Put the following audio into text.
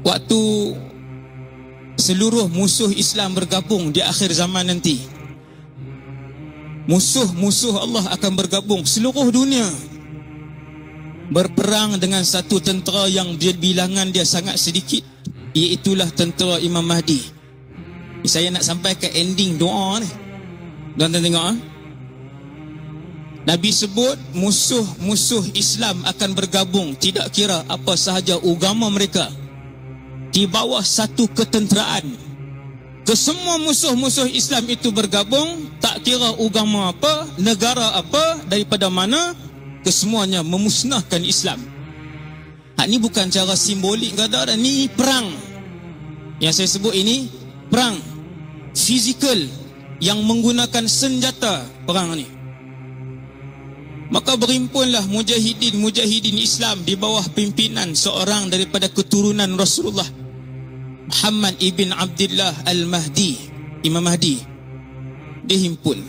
waktu seluruh musuh Islam bergabung di akhir zaman nanti, musuh-musuh Allah akan bergabung seluruh dunia, berperang dengan satu tentera yang bilangan dia sangat sedikit, iaitulah tentera Imam Mahdi. Saya nak sampai ke ending doa ni. Tuan-tuan tengok, Nabi sebut musuh-musuh Islam akan bergabung, tidak kira apa sahaja agama mereka, di bawah satu ketenteraan. Kesemua musuh-musuh Islam itu bergabung, tak kira agama apa, negara apa, daripada mana, kesemuanya memusnahkan Islam. Ini bukan cara simbolik kata, ini perang. Yang saya sebut ini perang fizikal yang menggunakan senjata perang ni. Maka berhimpunlah mujahidin Islam di bawah pimpinan seorang daripada keturunan Rasulullah, Muhammad ibn Abdullah al-Mahdi, Imam Mahdi. Dia himpun.